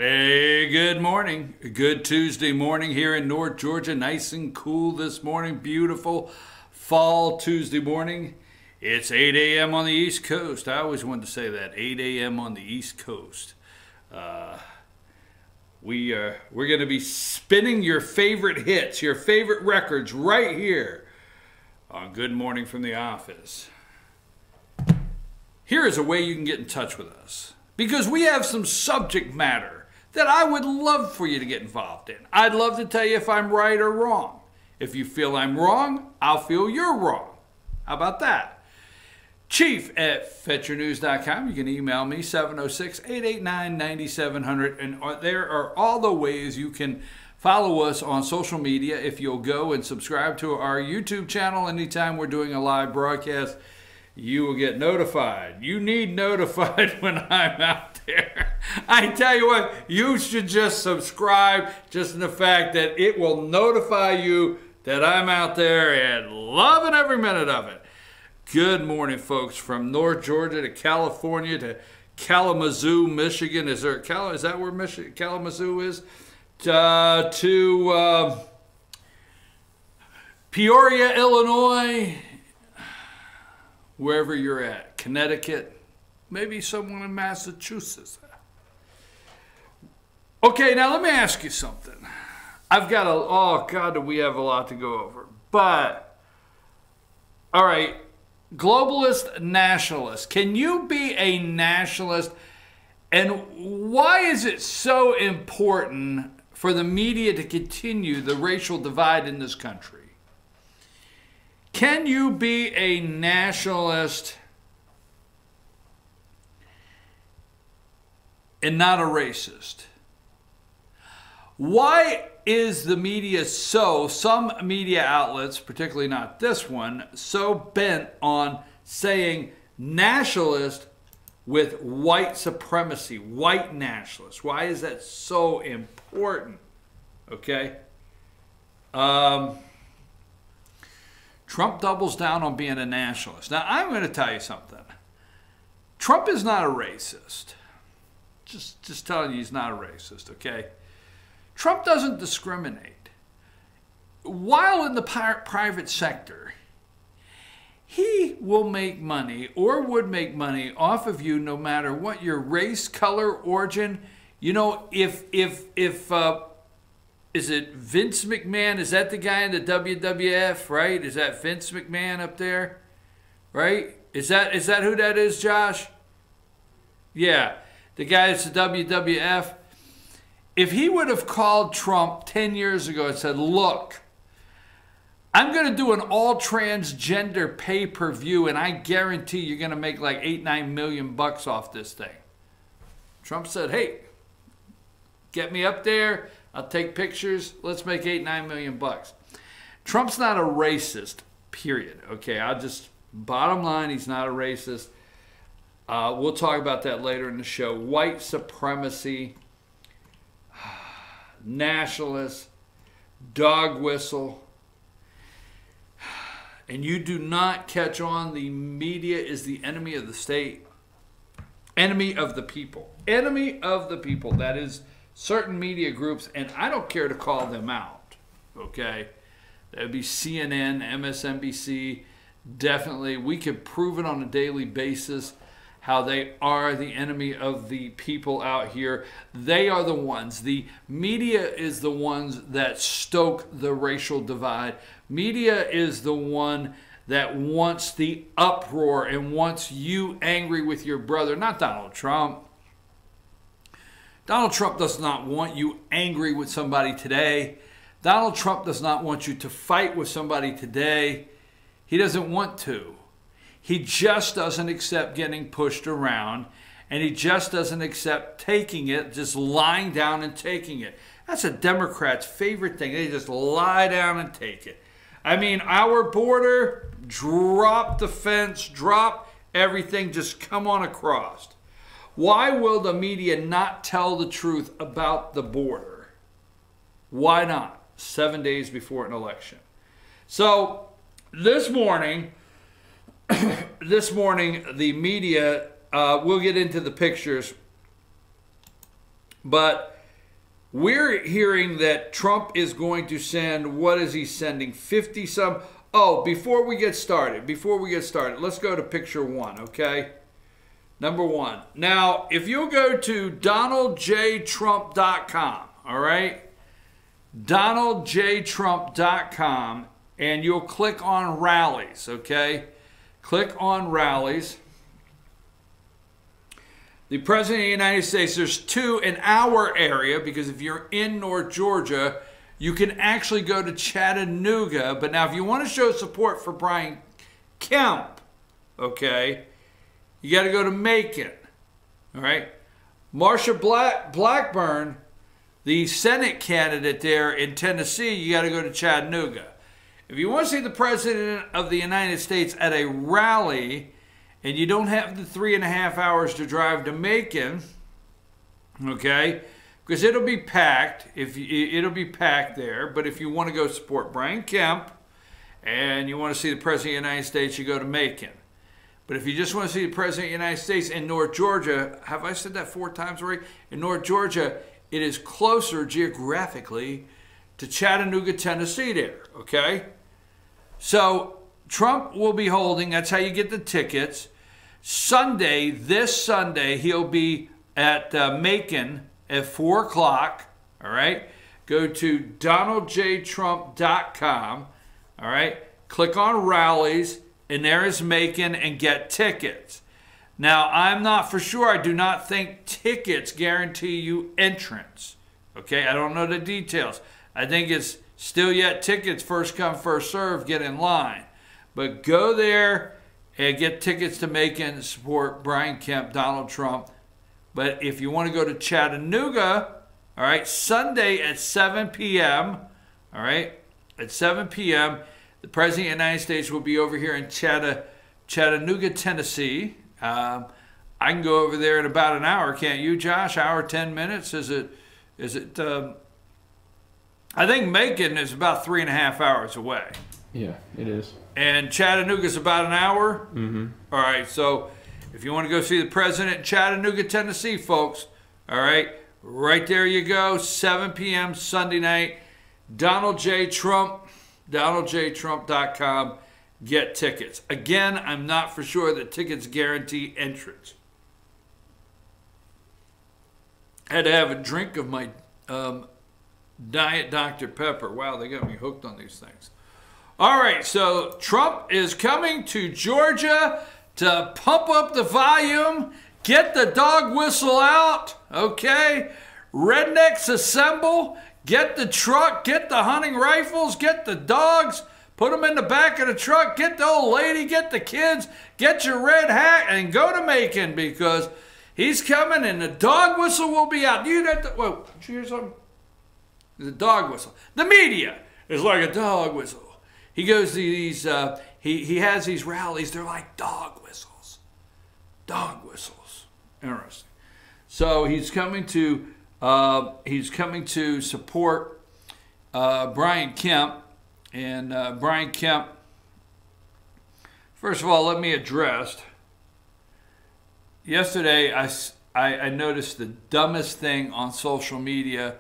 Hey, good morning. Good Tuesday morning here in North Georgia. Nice and cool this morning. Beautiful fall Tuesday morning. It's 8 a.m. on the East Coast. I always wanted to say that, 8 a.m. on the East Coast. We're going to be spinning your favorite hits, your favorite records right here on Good Morning from the Office. Here is a way you can get in touch with us, because we have some subject matter that I would love for you to get involved in. I'd love to tell you if I'm right or wrong. If you feel I'm wrong, I'll feel you're wrong. How about that? Chief@FetcherNews.com. You can email me, 706-889-9700. And there are all the ways you can follow us on social media. If you'll go and subscribe to our YouTube channel anytime we're doing a live broadcast, you will get notified. You need notified when I'm out there. I tell you what, you should just subscribe, just in the fact that it will notify you that I'm out there and loving every minute of it. Good morning, folks, from North Georgia to California to Kalamazoo, Michigan. Is that where Kalamazoo is? To Peoria, Illinois. Wherever you're at, Connecticut, maybe someone in Massachusetts. Okay, now let me ask you something. Oh God, do we have a lot to go over. But, all right, globalist, nationalist. Can you be a nationalist? And why is it so important for the media to continue the racial divide in this country? Can you be a nationalist and not a racist? Why is the media some media outlets, particularly not this one, so bent on saying nationalist with white supremacy, white nationalist? Why is that so important? Okay? Trump doubles down on being a nationalist. Now, I'm going to tell you something. Trump is not a racist. Just telling you he's not a racist, okay? Trump doesn't discriminate. While in the private sector, he will make money or would make money off of you no matter what your race, color, origin. You know, is it Vince McMahon? Is that the guy in the WWF, right? Is that Vince McMahon up there? Right? Is that who that is, Josh? Yeah, the guy that's the WWF. If he would have called Trump 10 years ago and said, look, I'm going to do an all-transgender pay-per-view, and I guarantee you're going to make like $8-9 million off this thing. Trump said, hey, get me up there. I'll take pictures. Let's make $8-9 million. Trump's not a racist, period. Okay, bottom line, he's not a racist. We'll talk about that later in the show. White supremacy, nationalist, dog whistle. And you do not catch on, the media is the enemy of the state. Enemy of the people. Enemy of the people. That is certain media groups, and I don't care to call them out, okay? That would be CNN, MSNBC, definitely. We could prove it on a daily basis how they are the enemy of the people out here. They are the ones. The media is the ones that stoke the racial divide. Media is the one that wants the uproar and wants you angry with your brother, not Donald Trump. Donald Trump does not want you angry with somebody today. Donald Trump does not want you to fight with somebody today. He doesn't want to. He just doesn't accept getting pushed around, and he just doesn't accept taking it, just lying down and taking it. That's a Democrat's favorite thing. They just lie down and take it. I mean, our border, drop the fence, drop everything, just come on across. Why will the media not tell the truth about the border? Why not? 7 days before an election. So this morning, the media, we'll get into the pictures. But we're hearing that Trump is going to send, what is he sending? 50 some. Oh, before we get started, let's go to picture one, okay? Number one. Now, if you'll go to donaldjtrump.com, all right? donaldjtrump.com, and you'll click on rallies, okay? Click on rallies. The President of the United States, there's two in our area, because if you're in North Georgia, you can actually go to Chattanooga. But now if you want to show support for Brian Kemp, okay, you got to go to Macon, all right? Marsha Blackburn, the Senate candidate there in Tennessee, you got to go to Chattanooga. If you want to see the President of the United States at a rally and you don't have the 3.5 hours to drive to Macon, okay, because it'll be packed. It'll be packed there. But if you want to go support Brian Kemp and you want to see the President of the United States, you go to Macon. But if you just want to see the President of the United States in North Georgia, have I said that 4 times already? In North Georgia, it is closer geographically to Chattanooga, Tennessee there, okay? So Trump will be holding, that's how you get the tickets. Sunday, this Sunday, he'll be at Macon at 4 o'clock, all right? Go to donaldjtrump.com, all right? Click on rallies, and there is Macon, and get tickets. Now, I'm not for sure. I do not think tickets guarantee you entrance, okay? I don't know the details. I think it's still yet tickets, first come, first serve, get in line. But go there and get tickets to Macon, support Brian Kemp, Donald Trump. But if you want to go to Chattanooga, all right, Sunday at 7 p.m., all right, at 7 p.m., the President of the United States will be over here in Chattanooga, Tennessee. I can go over there in about an hour, can't you, Josh? Hour, 10 minutes? Is it, I think Macon is about 3.5 hours away. Yeah, it is. And Chattanooga's about an hour? Mm-hmm. All right, so if you want to go see the President in Chattanooga, Tennessee, folks, all right, right there you go, 7 p.m. Sunday night, Donald J. Trump, donaldjtrump.com, get tickets. Again, I'm not for sure that tickets guarantee entrance. Had to have a drink of my Diet Dr. Pepper. Wow, they got me hooked on these things. All right, so Trump is coming to Georgia to pump up the volume, get the dog whistle out, okay? Rednecks assemble, get the truck, get the hunting rifles, get the dogs, put them in the back of the truck, get the old lady, get the kids, get your red hat, and go to Macon because he's coming and the dog whistle will be out. You have to, whoa, did you hear something? The dog whistle. The media is like a dog whistle. He goes to these, he has these rallies, they're like dog whistles. Dog whistles. Interesting. So he's coming to support Brian Kemp. And Brian Kemp, first of all, let me address. Yesterday, I noticed the dumbest thing on social media.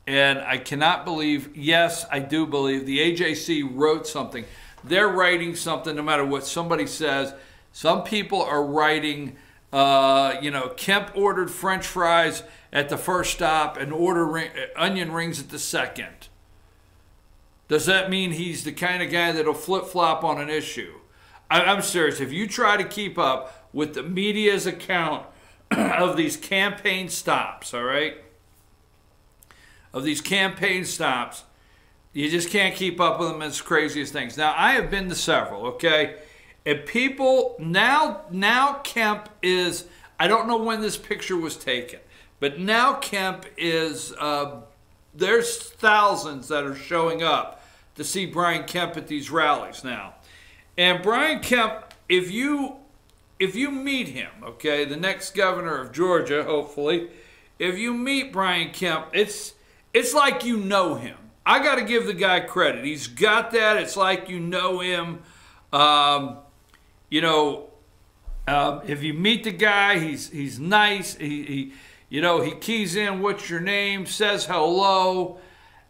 And I cannot believe, yes, I do believe, the AJC wrote something. They're writing something no matter what somebody says. Some people are writing, Kemp ordered French fries at the first stop and onion rings at the second. Does that mean he's the kind of guy that'll flip-flop on an issue? I'm serious. If you try to keep up with the media's account of these campaign stops, all right? Of these campaign stops, you just can't keep up with them. It's the craziest things. Now, I have been to several, okay? And people, now Kemp is, I don't know when this picture was taken, but now Kemp is, there's thousands that are showing up to see Brian Kemp at these rallies now. And Brian Kemp, if you meet him, okay, the next governor of Georgia, hopefully, if you meet Brian Kemp, it's like you know him. I got to give the guy credit. He's got that. It's like you know him. If you meet the guy, he's nice. He You know, he keys in what's your name, says hello.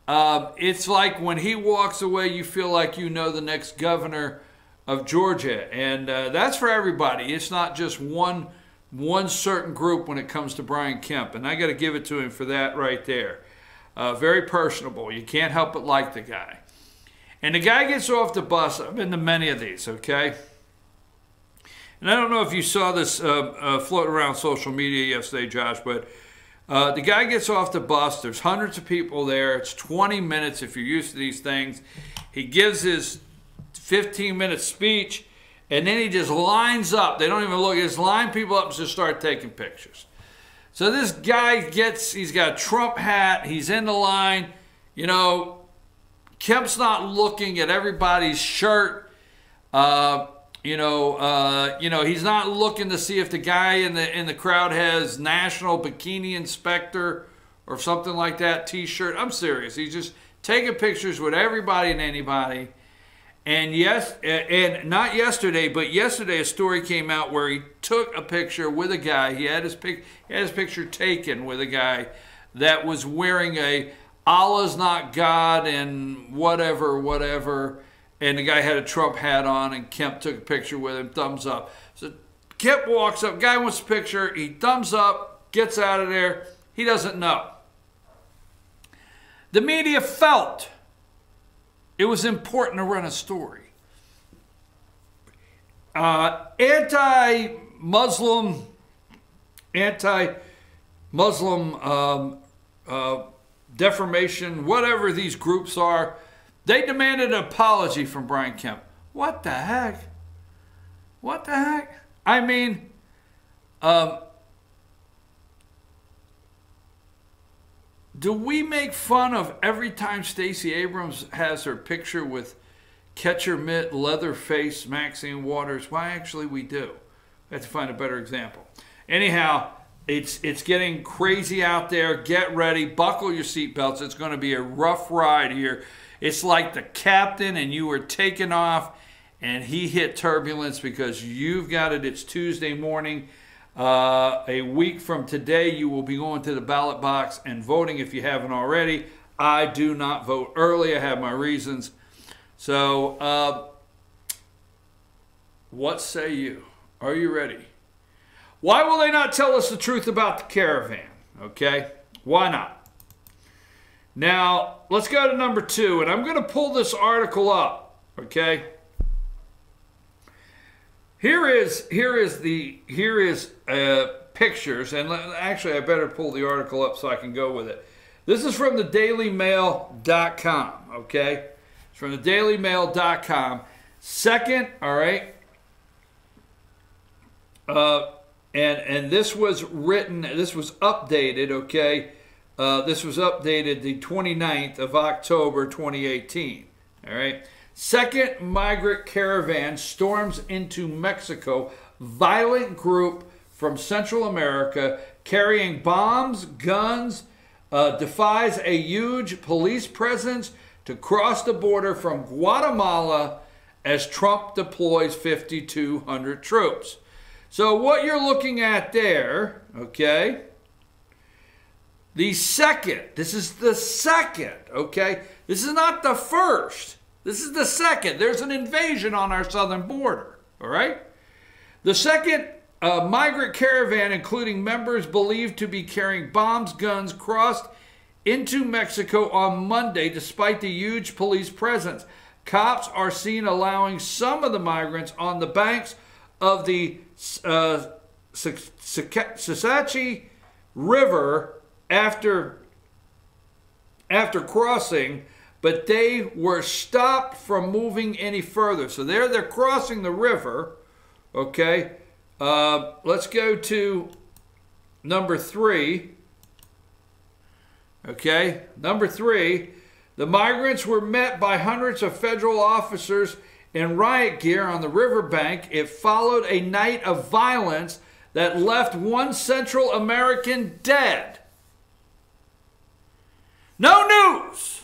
It's like when he walks away, you feel like you know the next governor of Georgia. And that's for everybody. It's not just one certain group when it comes to Brian Kemp. And I got to give it to him for that right there. Very personable. You can't help but like the guy. And the guy gets off the bus. I've been to many of these, okay? And I don't know if you saw this floating around social media yesterday, Josh, but the guy gets off the bus. There's hundreds of people there. It's 20 minutes if you're used to these things. He gives his 15-minute speech, and then he just lines up. They don't even look. He just line people up and just start taking pictures. So this guy he's got a Trump hat. He's in the line. You know, Kemp's not looking at everybody's shirt. He's not looking to see if the guy in the crowd has National Bikini Inspector or something like that T-shirt. I'm serious. He's just taking pictures with everybody and anybody. And yes, and not yesterday, but yesterday a story came out where he took a picture with a guy. He had his picture taken with a guy that was wearing a Allah's not God and whatever. And the guy had a Trump hat on, and Kemp took a picture with him, thumbs up. So Kemp walks up, guy wants a picture, he thumbs up, gets out of there. He doesn't know. The media felt it was important to run a story. Anti-Muslim defamation, whatever these groups are, they demanded an apology from Brian Kemp. What the heck? What the heck? I mean, do we make fun of every time Stacey Abrams has her picture with catcher mitt, Leatherface, Maxine Waters? Why, actually, we do. I have to find a better example. Anyhow, it's getting crazy out there. Get ready. Buckle your seatbelts. It's going to be a rough ride here. It's like the captain and you were taking off and he hit turbulence because you've got it. It's Tuesday morning. A week from today, you will be going to the ballot box and voting if you haven't already. I do not vote early. I have my reasons. So, what say you? Are you ready? Why will they not tell us the truth about the Caravan? Okay? Why not? Now, let's go to number 2, and I'm going to pull this article up, okay? Here is pictures, and actually I better pull the article up so I can go with it. This is from the dailymail.com, okay? It's from the dailymail.com. Second, all right, and this was updated, okay? This was updated the 29th of October 2018, all right? Second migrant caravan storms into Mexico. Violent group from Central America carrying bombs, guns, defies a huge police presence to cross the border from Guatemala as Trump deploys 5,200 troops. So what you're looking at there, okay, this is the second, okay? This is not the first. This is the second. There's an invasion on our southern border, all right? The second migrant caravan, including members believed to be carrying bombs, guns, crossed into Mexico on Monday despite the huge police presence. Cops are seen allowing some of the migrants on the banks of the Sasachi River after crossing, but they were stopped from moving any further. So they're crossing the river, okay? Let's go to number 3. Okay, number 3. The migrants were met by hundreds of federal officers in riot gear on the riverbank. It followed a night of violence that left one Central American dead. No news.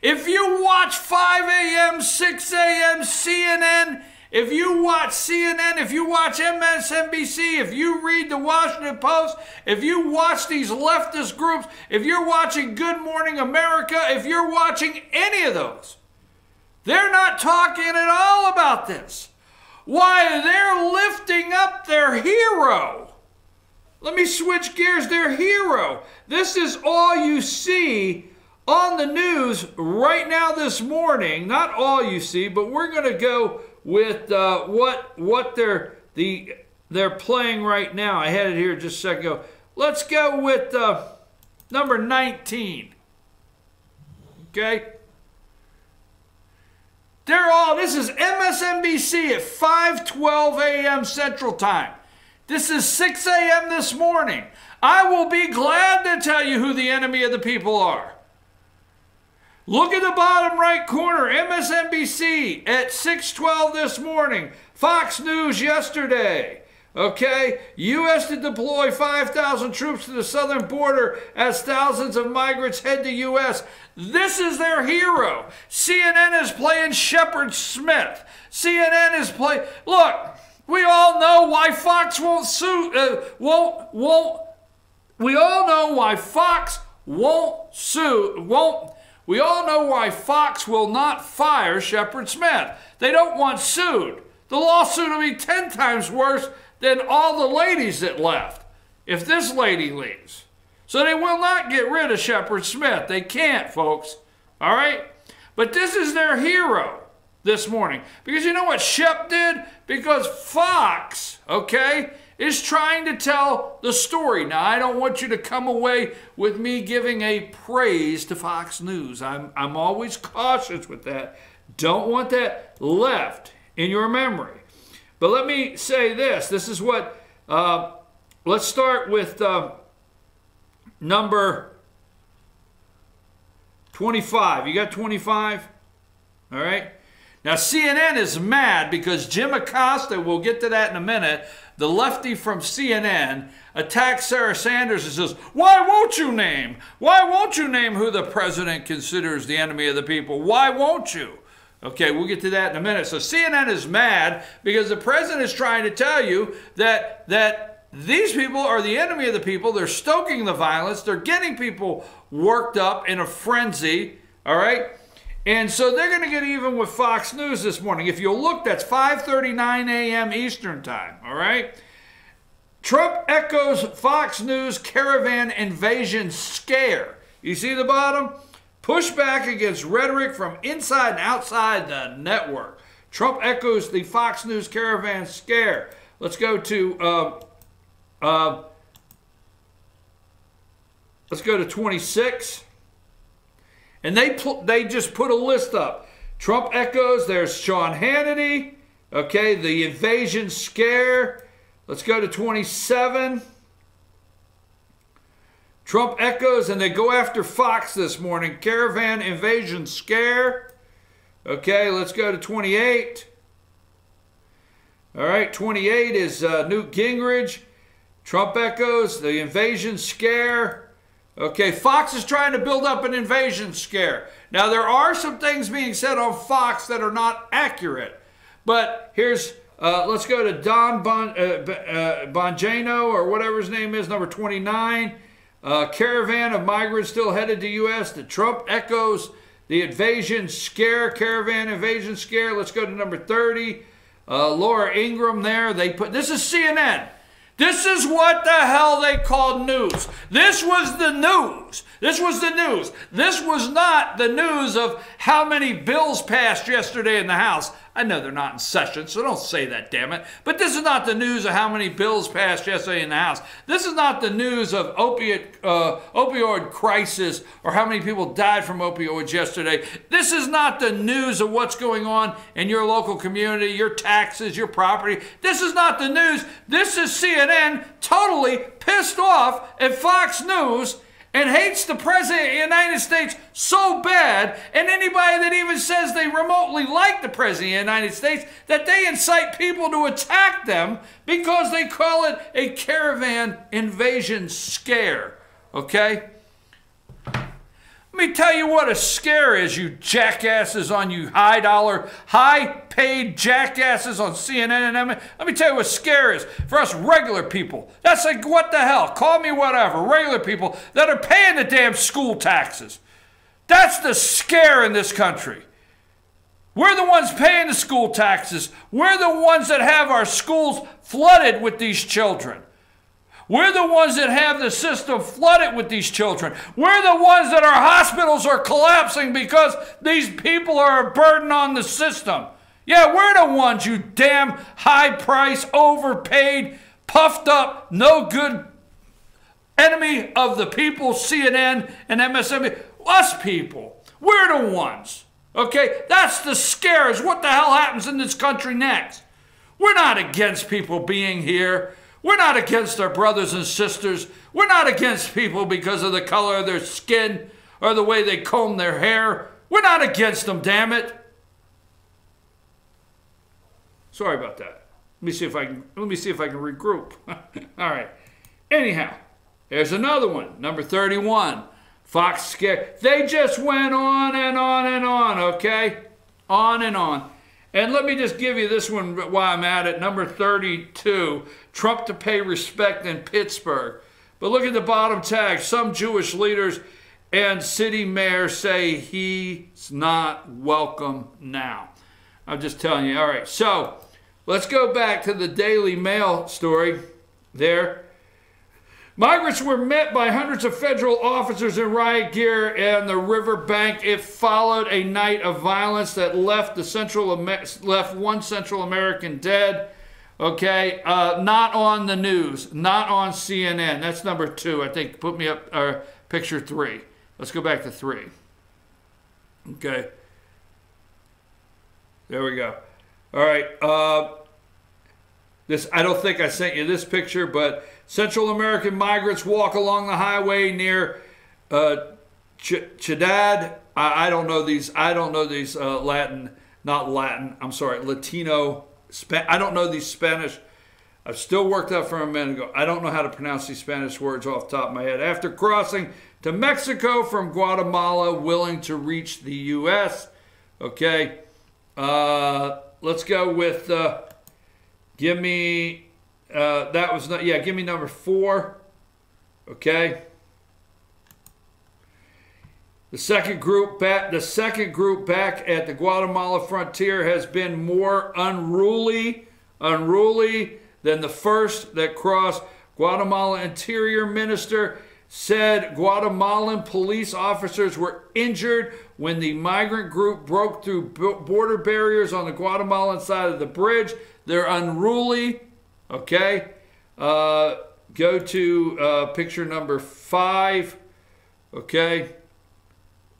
If you watch 5 a.m., 6 a.m. CNN If you watch CNN, if you watch MSNBC, if you read the Washington Post, if you watch these leftist groups, if you're watching Good Morning America, if you're watching any of those, they're not talking at all about this. Why, they're lifting up their hero. Let me switch gears. Their hero. This is all you see on the news right now this morning. Not all you see, but we're going to go with what they're playing right now. I had it here just a second ago. Let's go with number 19. Okay? This is MSNBC at 5:12 a.m. Central Time. This is 6 a.m. this morning. I will be glad to tell you who the enemy of the people are. Look at the bottom right corner, MSNBC at 6:12 this morning. Fox News yesterday. Okay, U.S. to deploy 5,000 troops to the southern border as thousands of migrants head to U.S. This is their hero. CNN is playing Shepard Smith. CNN is playing. Look, we all know why Fox won't sue. We all know why Fox won't sue. We all know why Fox will not fire Shepard Smith. They don't want sued. The lawsuit will be 10 times worse than all the ladies that left if this lady leaves. So they will not get rid of Shepard Smith. They can't, folks. All right? But this is their hero this morning. Because you know what Shep did? Because Fox, okay, is trying to tell the story. Now, I don't want you to come away with me giving a praise to Fox News. I'm always cautious with that. Don't want that left in your memory. But let me say this. This is what, let's start with number 25. You got 25? All right. Now, CNN is mad because Jim Acosta, we'll get to that in a minute, the lefty from CNN, attacks Sarah Sanders and says, why won't you name who the president considers the enemy of the people? Why won't you? Okay, we'll get to that in a minute. So CNN is mad because the president is trying to tell you that these people are the enemy of the people. They're stoking the violence. They're getting people worked up in a frenzy, all right? And so they're going to get even with Fox News this morning. If you'll look, that's 5:39 a.m. Eastern Time, all right? Trump echoes Fox News Caravan invasion scare. You see the bottom? Pushback against rhetoric from inside and outside the network. Trump echoes the Fox News Caravan scare. Let's go to 26. And they just put a list up. Trump echoes, there's Sean Hannity. Okay, the invasion scare. Let's go to 27. Trump echoes, and they go after Fox this morning. Caravan invasion scare. Okay, let's go to 28. All right, 28 is Newt Gingrich. Trump echoes, the invasion scare. Okay, Fox is trying to build up an invasion scare. Now, there are some things being said on Fox that are not accurate. But here's, let's go to Don Bongino, or whatever his name is, number 29. Caravan of migrants still headed to U.S. The Trump echoes the invasion scare, caravan invasion scare. Let's go to number 30. Laura Ingraham there. This is CNN. This is what the hell they called news. This was the news. This was the news. This was not the news of how many bills passed yesterday in the House. I know they're not in session, so don't say that, damn it. But this is not the news of how many bills passed yesterday in the House. This is not the news of opioid crisis or how many people died from opioids yesterday. This is not the news of what's going on in your local community, your taxes, your property. This is not the news. This is CNN totally pissed off at Fox News and hates the President of the United States so bad, and anybody that even says they remotely like the President of the United States, that they incite people to attack them because they call it a caravan invasion scare, okay? Let me tell you what a scare is, you jackasses on you high-paid jackasses on CNN and M. Let me tell you what scare is for us regular people. That's like, what the hell? Call me whatever. Regular people that are paying the damn school taxes. That's the scare in this country. We're the ones paying the school taxes. We're the ones that have our schools flooded with these children. We're the ones that have the system flooded with these children. We're the ones that our hospitals are collapsing because these people are a burden on the system. Yeah, we're the ones, you damn high-priced, overpaid, puffed up, no good enemy of the people, CNN and MSNBC. Us people. We're the ones. Okay? That's the scare, is what the hell happens in this country next. We're not against people being here. We're not against our brothers and sisters. We're not against people because of the color of their skin or the way they comb their hair. We're not against them, damn it. Sorry about that. Let me see if I can regroup. All right. Anyhow, there's another one, number 31. Fox scare. They just went on and on and on, okay? On and on. And let me just give you this one while I'm at it. Number 32, Trump to pay respect in Pittsburgh. But look at the bottom tag. Some Jewish leaders and city mayors say he's not welcome now. I'm just telling you. All right, so let's go back to the Daily Mail story there. Migrants were met by hundreds of federal officers in riot gear and the riverbank. It followed a night of violence that left one Central American dead. Okay, not on the news, not on CNN. That's number 2. I think put me up picture 3. Let's go back to 3. Okay, there we go. All right, I don't think I sent you this picture, but Central American migrants walk along the highway near Ciudad. I don't know these Latin, not Latin. I'm sorry, Latino. I don't know these Spanish. I've still worked out from a minute ago. I don't know how to pronounce these Spanish words off the top of my head. After crossing to Mexico from Guatemala, willing to reach the U.S. Okay, let's go with. Give me. Give me number 4. Okay. The second group back at the Guatemala frontier has been more unruly than the first that crossed. Guatemala Interior Minister said Guatemalan police officers were injured when the migrant group broke through border barriers on the Guatemalan side of the bridge. They're unruly. Okay, go to picture number 5. Okay,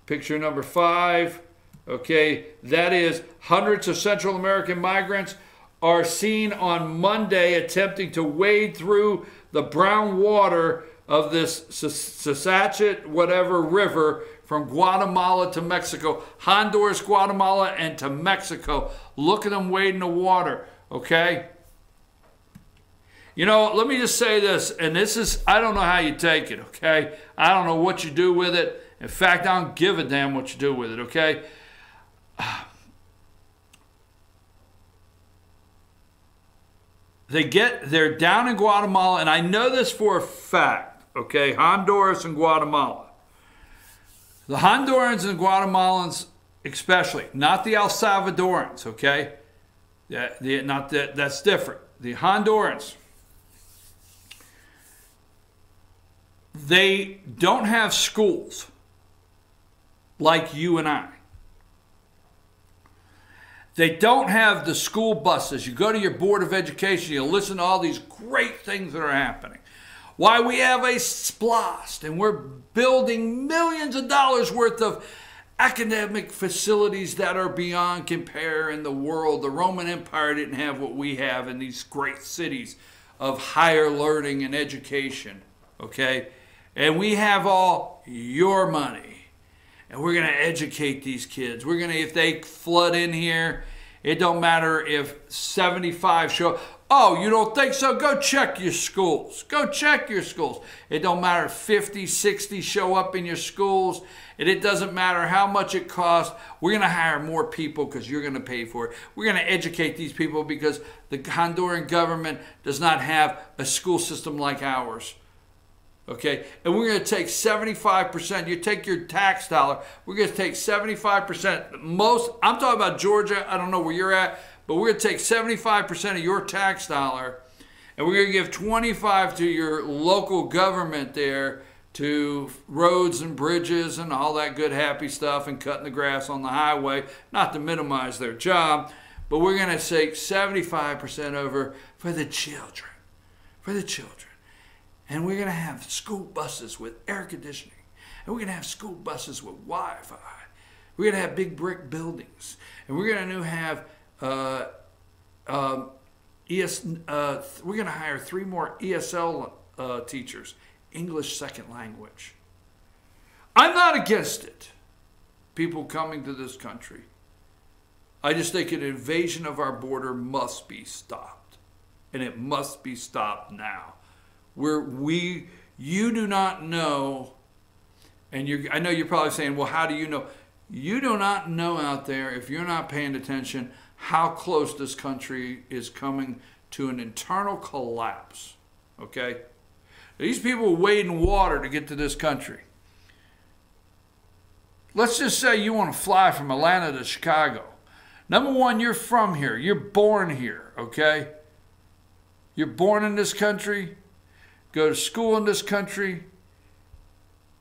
picture number 5. Okay, that is hundreds of Central American migrants are seen on Monday attempting to wade through the brown water of this Sasachit whatever river from Guatemala to Mexico. Honduras, Guatemala, and to Mexico. Look at them wading the water. Okay. You know, let me just say this, and this is, I don't know how you take it, okay? I don't know what you do with it. In fact, I don't give a damn what you do with it, okay? They're down in Guatemala, and I know this for a fact, okay? Honduras and Guatemala. The Hondurans and Guatemalans especially, not the El Salvadorans, okay? That's different. The Hondurans. They don't have schools like you and I. They don't have the school buses. You go to your Board of Education, you listen to all these great things that are happening. Why we have a SPLOST, and we're building millions of dollars worth of academic facilities that are beyond compare in the world. The Roman Empire didn't have what we have in these great cities of higher learning and education, okay? And we have all your money. And we're going to educate these kids. We're going to, if they flood in here It don't matter if 75 show. Oh, you don't think so? Go check your schools. Go check your schools. It don't matter if 50, 60 show up in your schools. And it doesn't matter how much it costs. We're going to hire more people because you're going to pay for it. We're going to educate these people because the Honduran government does not have a school system like ours. Okay, and we're going to take 75%. You take your tax dollar, we're going to take 75%. I'm talking about Georgia. I don't know where you're at, but we're going to take 75% of your tax dollar, and we're going to give 25 to your local government there to roads and bridges and all that good happy stuff and cutting the grass on the highway, not to minimize their job, but we're going to take 75% over for the children, And we're going to have school buses with air conditioning. And we're going to have school buses with Wi-Fi. We're going to have big brick buildings. And we're going to have, we're going to hire 3 more ESL teachers, English second language. I'm not against it, people coming to this country. I just think an invasion of our border must be stopped. And it must be stopped now. You do not know, and I know you're probably saying, well, how do you know? You do not know out there, if you're not paying attention, how close this country is coming to an internal collapse, okay? These people wade in water to get to this country. Let's just say you want to fly from Atlanta to Chicago. Number one, you're from here. You're born here, okay? You're born in this country. Go to school in this country.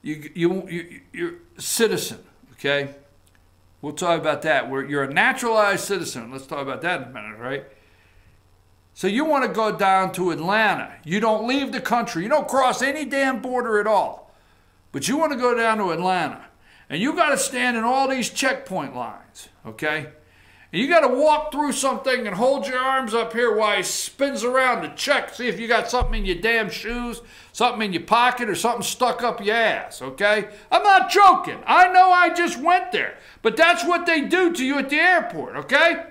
You're a citizen, okay? We'll talk about that. You're a naturalized citizen. Let's talk about that in a minute, right? So you want to go down to Atlanta. You don't leave the country. You don't cross any damn border at all. But you want to go down to Atlanta. And you got to stand in all these checkpoint lines, okay? And you got to walk through something and hold your arms up here while he spins around to check, see if you got something in your damn shoes, something in your pocket, or something stuck up your ass, okay? I'm not joking. I know I just went there. But that's what they do to you at the airport, okay?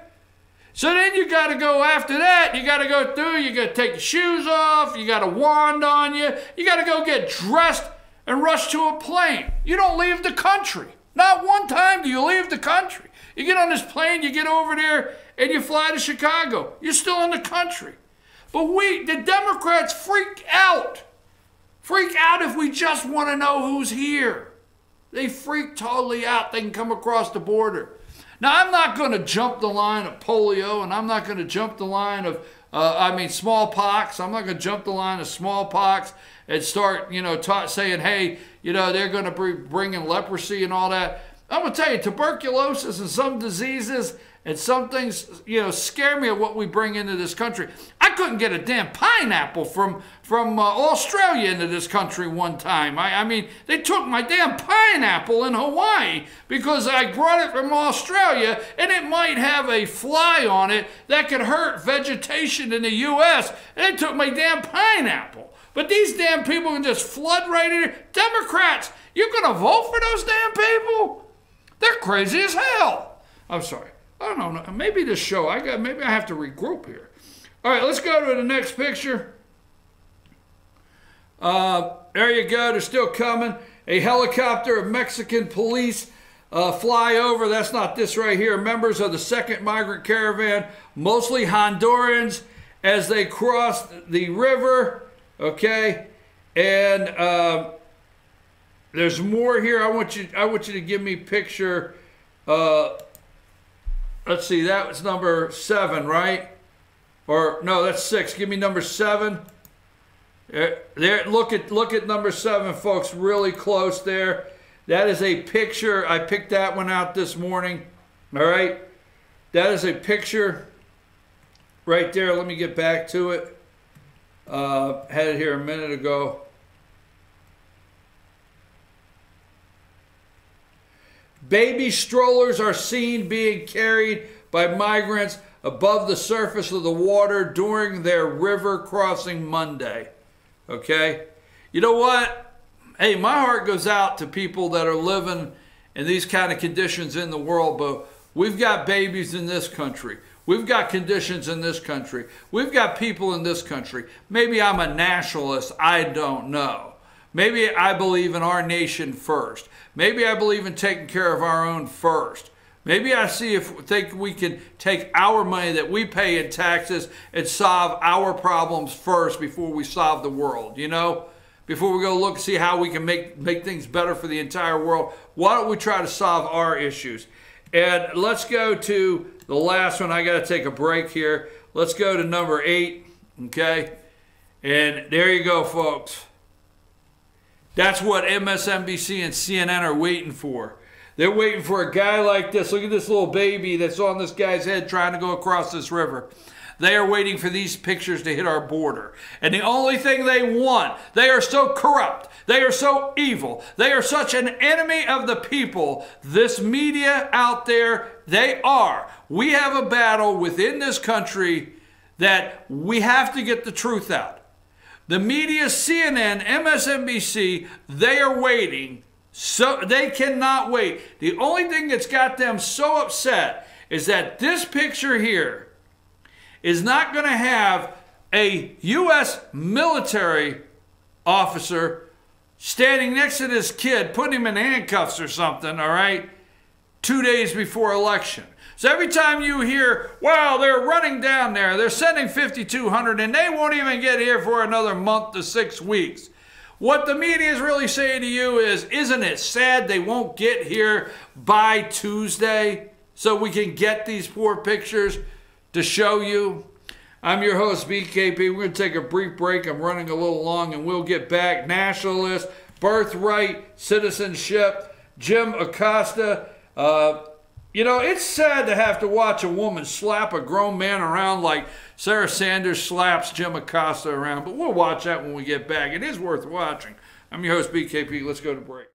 So then you got to go after that. You got to go through. You got to take your shoes off. You got a wand on you. You got to go get dressed and rush to a plane. You don't leave the country. Not one time do you leave the country. You get on this plane, you get over there, and you fly to Chicago. You're still in the country. But the Democrats freak out. Freak out if we just want to know who's here. They freak totally out. They can come across the border. Now, I'm not going to jump the line of polio, and I'm not going to jump the line of, smallpox. I'm not going to jump the line of smallpox and start, saying, hey, they're going to be bringing leprosy and all that. I'm going to tell you, tuberculosis and some diseases and some things, scare me of what we bring into this country. I couldn't get a damn pineapple from Australia into this country one time. I mean, they took my damn pineapple in Hawaii because I brought it from Australia, and it might have a fly on it that could hurt vegetation in the U.S., and they took my damn pineapple. But these damn people can just flood right in here. Democrats, you're going to vote for those damn people? They're crazy as hell. I'm sorry. I don't know. Maybe this show, maybe I have to regroup here. All right, let's go to the next picture. There you go. They're still coming. A helicopter of Mexican police fly over. That's not this right here. Members of the second migrant caravan, mostly Hondurans, as they cross the river. Okay, and there's more here. I want you to give me picture. Let's see, that was number 7, right? Or no, that's 6. Give me number 7. There, look at number 7, folks. Really close there. That is a picture. I picked that one out this morning. All right, that is a picture right there. Let me get back to it. Had it here a minute ago. Baby strollers are seen being carried by migrants above the surface of the water during their river crossing Monday. Okay? You know what? Hey, my heart goes out to people that are living in these kind of conditions in the world, but We've got babies in this country. We've got conditions in this country. We've got people in this country. Maybe I'm a nationalist. I don't know. Maybe I believe in our nation first. Maybe I believe in taking care of our own first. Maybe I think we can take our money that we pay in taxes and solve our problems first before we solve the world, you know? Before we go look and see how we can make things better for the entire world, why don't we try to solve our issues? And let's go to the last one. I got to take a break here. Let's go to number 8, okay? And there you go, folks. That's what MSNBC and CNN are waiting for. They're waiting for a guy like this. Look at this little baby that's on this guy's head trying to go across this river. They are waiting for these pictures to hit our border. And the only thing they want, they are so corrupt, they are so evil, they are such an enemy of the people, this media out there, they are. We have a battle within this country that we have to get the truth out. The media, CNN, MSNBC, they are waiting. So they cannot wait. The only thing that's got them so upset is that this picture here is not going to have a U.S. military officer standing next to this kid, putting him in handcuffs or something, all right, 2 days before election. So every time you hear, well, they're running down there, they're sending 5,200 and they won't even get here for another month to 6 weeks. What the media is really saying to you is, isn't it sad they won't get here by Tuesday so we can get these poor pictures to show you? I'm your host, BKP. We're going to take a brief break. I'm running a little long, and we'll get back. Nationalist, birthright, citizenship, Jim Acosta. You know, it's sad to have to watch a woman slap a grown man around like Sarah Sanders slaps Jim Acosta around, but we'll watch that when we get back. It is worth watching. I'm your host, BKP. Let's go to break.